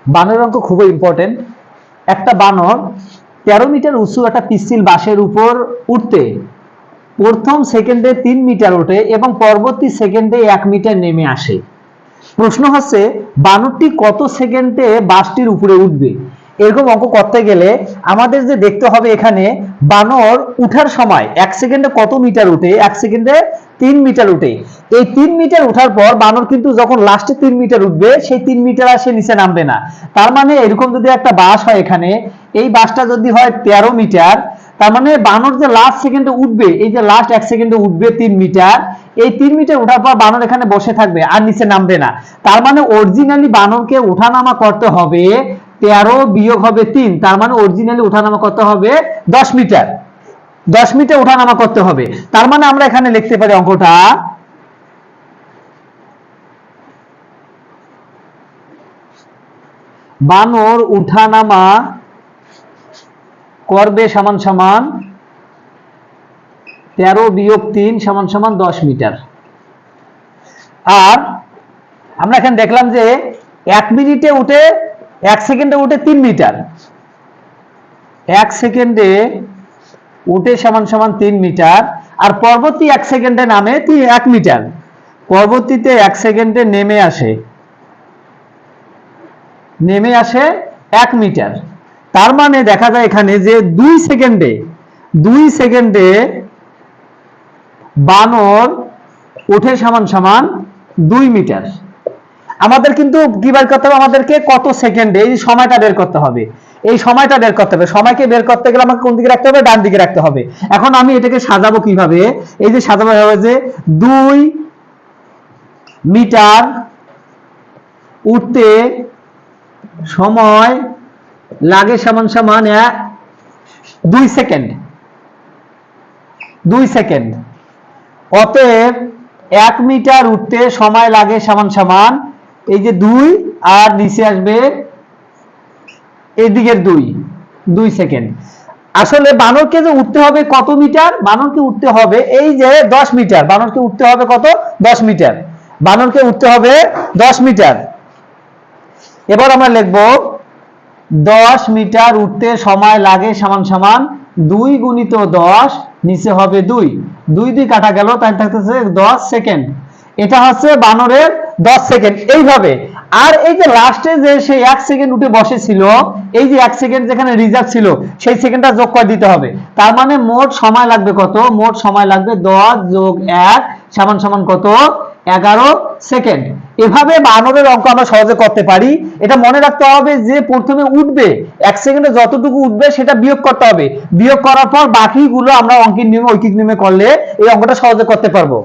বানরের অঙ্ক খুবই ইম্পর্টেন্ট। একটা বানর 13 মিটার উঁচু একটা পিচ্ছিল বাঁশের উপর উঠতে প্রথম সেকেন্ডে 3 মিটার ওঠে এবং পরবর্তী সেকেন্ডে 1 মিটার নেমে আসে। প্রশ্ন হচ্ছে বানরটি কত সেকেন্ডে বাঁশটির উপরে উঠবে। এরকম অঙ্ক করতে গেলে আমাদের যে দেখতে হবে এখানে বানর উঠার সময় 1 সেকেন্ডে কত মিটার উঠে, 1 সেকেন্ডে 3 মিটার উঠে। এই 3 মিটার উঠার পর বানর কিন্তু যখন লাস্টে 3 মিটার উঠবে সেই 3 মিটার আর সে নিচে নামবে না। তার মানে এরকম যদি একটা বাঁশ হয় এখানে, এই বাঁশটা যদি হয় 13 মিটার, তার মানে বানর যে লাস্ট সেকেন্ডে উঠবে, এই যে লাস্ট 1 সেকেন্ডে উঠবে 3 মিটার, এই 3 মিটার ওঠার পর বানর এখানে বসে থাকবে আর নিচে নামবে না। তার মানে অরিজিনালি বানরকে ওঠানামা করতে হবে 13 বিয়োগ হবে 3, তার মানে অরিজিনালি ওঠানামা করতে হবে 10 মিটার। 10 মিটার ওঠানামা করতে হবে। তার মানে আমরা এখানে লিখতে পারি অঙ্কটা বানর উঠানামা করবে সমান সমান 13 বিয়োগ 3 সমান সমান 10 মিটার। আর আমরা এখানে দেখলাম যে 1 মিনিটে উঠে 1 সেকেন্ডে উঠে 3 মিটার, 1 সেকেন্ডে উঠে সমান সমান 3 মিটার, আর পরবর্তী 1 সেকেন্ডে নামে 1 মিটার, পরবর্তীতে 1 সেকেন্ডে নেমে আসে 1 মিটার। তার মানে দেখা যায় এখানে যে 2 সেকেন্ডে বানর উঠে সমান সমান 2 মিটার। আমাদের কিন্তু কি বের করতে হবে, আমাদেরকে কত সেকেন্ডে এই সময়টা বের করতে হবে, এই সময়টা বের করতে হবে। সময়কে বের করতে গেলে আমাকে কোন দিকে রাখতে হবে, ডান দিকে রাখতে হবে। এখন আমি এটাকে সাজাবো কিভাবে, এই যে সাজাবো হবে যে 2 মিটার উঠতে সময় লাগে সমান সমান 2 সেকেন্ড, 2 সেকেন্ড। অতএব 1 মিটার উঠতে সময় লাগে সমান সমান এই যে 2 আর নিচে আসবে এদিকের 2 সেকেন্ড। আসলে বানরকে যে উঠতে হবে কত মিটার, বানরকে উঠতে হবে এই যে 10 মিটার, বানরকে উঠতে হবে কত, 10 মিটার, বানরকে উঠতে হবে 10 মিটার। এবার আমরা লিখব 10 মিটার উঠতে সময় লাগে সমান সমান 2 গুণিত 10, নিচে হবে 2, 2 কাটা গেল, তাই থাকতেছে 10 সেকেন্ড। এটা হচ্ছে বানরের 10 সেকেন্ড। এইভাবে আর এই যে লাস্টে যে সেই 1 সেকেন্ড উঠে বসেছিল, এই যে 1 সেকেন্ড যেখানে রিজার্ভ ছিল সেই সেকেন্ডটা যোগ করে দিতে হবে। তার মানে মোট সময় লাগবে কত, মোট সময় লাগবে 10 যোগ 1 সমান সমান কত, 11 সেকেন্ড। এভাবে বানরের অঙ্ক আমরা সহজে করতে পারি। এটা মনে রাখতে হবে যে প্রথমে উঠবে 1 সেকেন্ডে যতটুকু উঠবে সেটা বিয়োগ করতে হবে, বিয়োগ করার পর বাকিগুলো আমরা অঙ্কের নিয়মে ঐকিক নিয়মে করলে এই অঙ্কটা সহজে করতে পারবো।